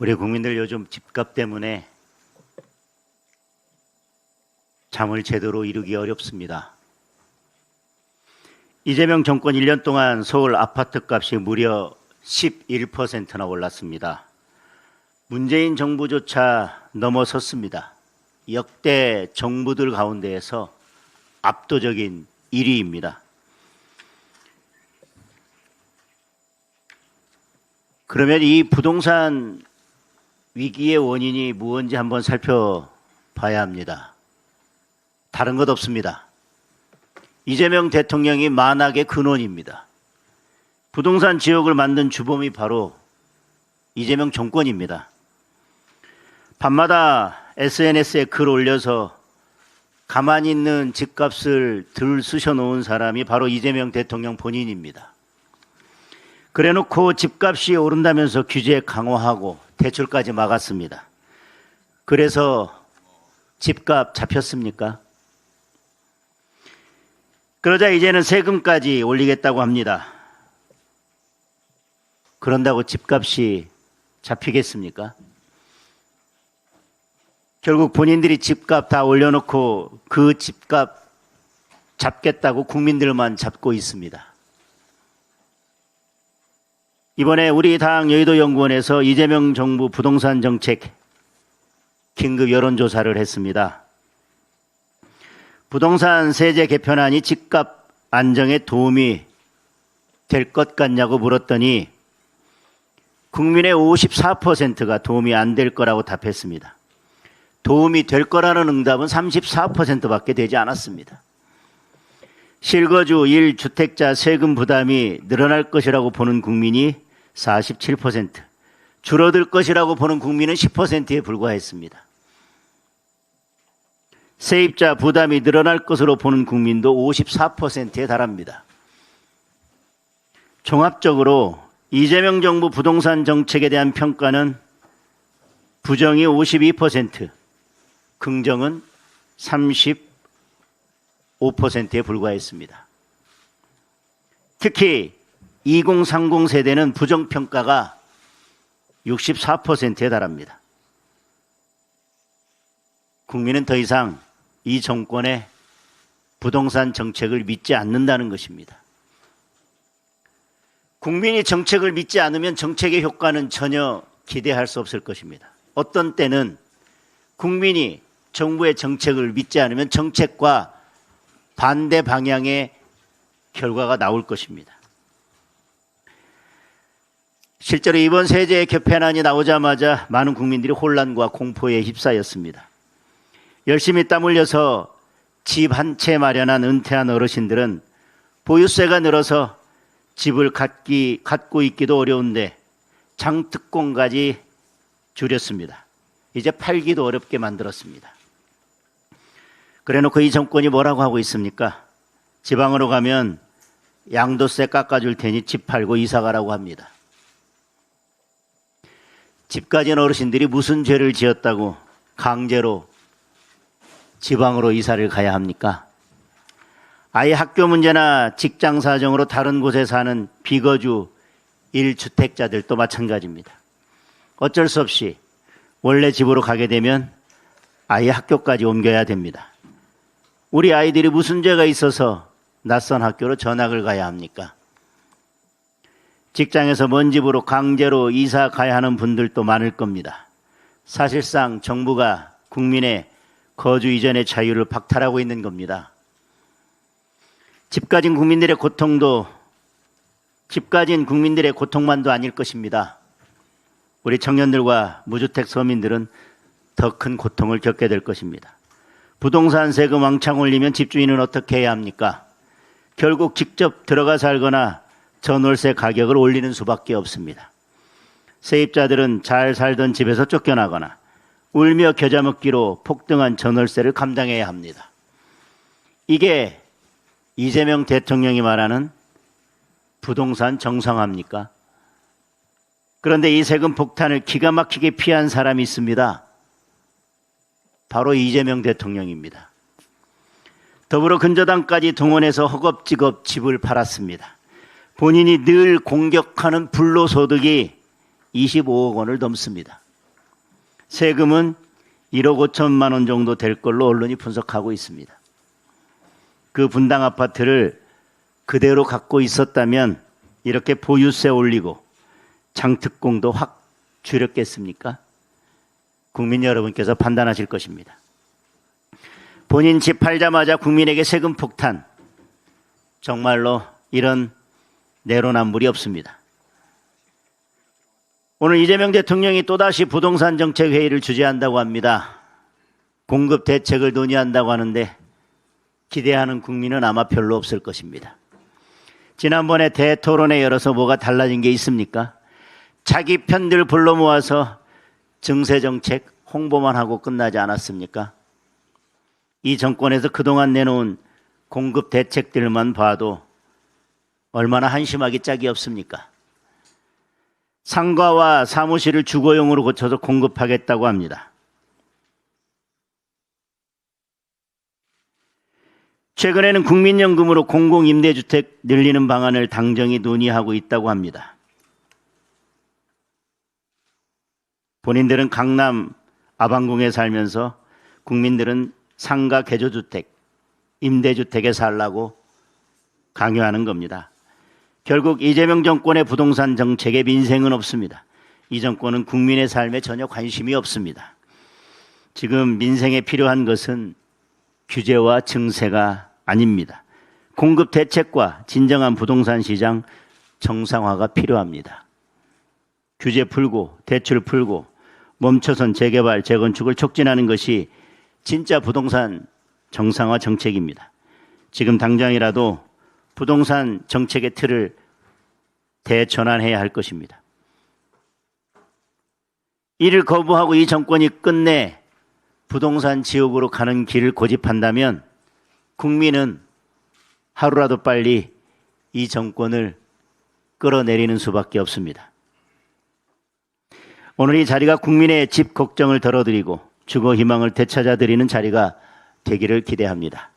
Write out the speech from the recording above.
우리 국민들 요즘 집값 때문에 잠을 제대로 이루기 어렵습니다. 이재명 정권 1년 동안 서울 아파트 값이 무려 11%나 올랐습니다. 문재인 정부조차 넘어섰습니다. 역대 정부들 가운데에서 압도적인 1위입니다. 그러면 이 부동산 위기의 원인이 무엇인지 한번 살펴봐야 합니다. 다른 것 없습니다. 이재명 대통령이 만악의 근원입니다. 부동산 지옥을 만든 주범이 바로 이재명 정권입니다. 밤마다 SNS에 글 올려서 가만히 있는 집값을 들 쑤셔놓은 사람이 바로 이재명 대통령 본인입니다. 그래놓고 집값이 오른다면서 규제 강화하고 대출까지 막았습니다. 그래서 집값 잡혔습니까? 그러자 이제는 세금까지 올리겠다고 합니다. 그런다고 집값이 잡히겠습니까? 결국 본인들이 집값 다 올려놓고 그 집값 잡겠다고 국민들만 잡고 있습니다. 이번에 우리 당 여의도연구원에서 이재명 정부 부동산 정책 긴급 여론조사를 했습니다. 부동산 세제 개편안이 집값 안정에 도움이 될 것 같냐고 물었더니 국민의 54%가 도움이 안 될 거라고 답했습니다. 도움이 될 거라는 응답은 34%밖에 되지 않았습니다. 실거주 1주택자 세금 부담이 늘어날 것이라고 보는 국민이 47%, 줄어들 것이라고 보는 국민은 10%에 불과했습니다. 세입자 부담이 늘어날 것으로 보는 국민도 54%에 달합니다. 종합적으로 이재명 정부 부동산 정책에 대한 평가는 부정이 52%, 긍정은 35%에 불과했습니다. 특히 2030 세대는 부정평가가 64%에 달합니다. 국민은 더 이상 이 정권의 부동산 정책을 믿지 않는다는 것입니다. 국민이 정책을 믿지 않으면 정책의 효과는 전혀 기대할 수 없을 것입니다. 어떤 때는 국민이 정부의 정책을 믿지 않으면 정책과 반대 방향의 결과가 나올 것입니다. 실제로 이번 세제 개편안이 나오자마자 많은 국민들이 혼란과 공포에 휩싸였습니다. 열심히 땀 흘려서 집 한 채 마련한 은퇴한 어르신들은 보유세가 늘어서 집을 갖고 있기도 어려운데 장특공까지 줄였습니다. 이제 팔기도 어렵게 만들었습니다. 그래놓고 이 정권이 뭐라고 하고 있습니까? 지방으로 가면 양도세 깎아줄 테니 집 팔고 이사 가라고 합니다. 집 가진 어르신들이 무슨 죄를 지었다고 강제로 지방으로 이사를 가야 합니까? 아이 학교 문제나 직장 사정으로 다른 곳에 사는 비거주 1주택자들도 마찬가지입니다. 어쩔 수 없이 원래 집으로 가게 되면 아이 학교까지 옮겨야 됩니다. 우리 아이들이 무슨 죄가 있어서 낯선 학교로 전학을 가야 합니까? 직장에서 먼 집으로 강제로 이사 가야 하는 분들도 많을 겁니다. 사실상 정부가 국민의 거주 이전의 자유를 박탈하고 있는 겁니다. 집 가진 국민들의 고통만도 아닐 것입니다. 우리 청년들과 무주택 서민들은 더 큰 고통을 겪게 될 것입니다. 부동산 세금 왕창 올리면 집주인은 어떻게 해야 합니까? 결국 직접 들어가 살거나 전월세 가격을 올리는 수밖에 없습니다. 세입자들은 잘 살던 집에서 쫓겨나거나 울며 겨자 먹기로 폭등한 전월세를 감당해야 합니다. 이게 이재명 대통령이 말하는 부동산 정상화입니까? 그런데 이 세금 폭탄을 기가 막히게 피한 사람이 있습니다. 바로 이재명 대통령입니다. 더불어 근저당까지 동원해서 허겁지겁 집을 팔았습니다. 본인이 늘 공격하는 불로소득이 25억 원을 넘습니다. 세금은 1억 5천만 원 정도 될 걸로 언론이 분석하고 있습니다. 그 분당 아파트를 그대로 갖고 있었다면 이렇게 보유세 올리고 장특공도 확 줄였겠습니까? 국민 여러분께서 판단하실 것입니다. 본인 집 팔자마자 국민에게 세금 폭탄, 정말로 이런 내로남불이 없습니다. 오늘 이재명 대통령이 또다시 부동산 정책 회의를 주재한다고 합니다. 공급 대책을 논의한다고 하는데 기대하는 국민은 아마 별로 없을 것입니다. 지난번에 대토론회 열어서 뭐가 달라진 게 있습니까? 자기 편들 불러 모아서 증세정책 홍보만 하고 끝나지 않았습니까? 이 정권에서 그동안 내놓은 공급 대책들만 봐도 얼마나 한심하기 짝이 없습니까? 상가와 사무실을 주거용으로 고쳐서 공급하겠다고 합니다. 최근에는 국민연금으로 공공임대주택 늘리는 방안을 당정이 논의하고 있다고 합니다. 본인들은 강남 아방궁에 살면서 국민들은 상가 개조주택, 임대주택에 살라고 강요하는 겁니다. 결국 이재명 정권의 부동산 정책에 민생은 없습니다. 이 정권은 국민의 삶에 전혀 관심이 없습니다. 지금 민생에 필요한 것은 규제와 증세가 아닙니다. 공급 대책과 진정한 부동산 시장 정상화가 필요합니다. 규제 풀고 대출 풀고 멈춰선 재개발, 재건축을 촉진하는 것이 진짜 부동산 정상화 정책입니다. 지금 당장이라도 부동산 정책의 틀을 대전환해야 할 것입니다. 이를 거부하고 이 정권이 끝내 부동산 지옥으로 가는 길을 고집한다면 국민은 하루라도 빨리 이 정권을 끌어내리는 수밖에 없습니다. 오늘 이 자리가 국민의 집 걱정을 덜어드리고 주거 희망을 되찾아드리는 자리가 되기를 기대합니다.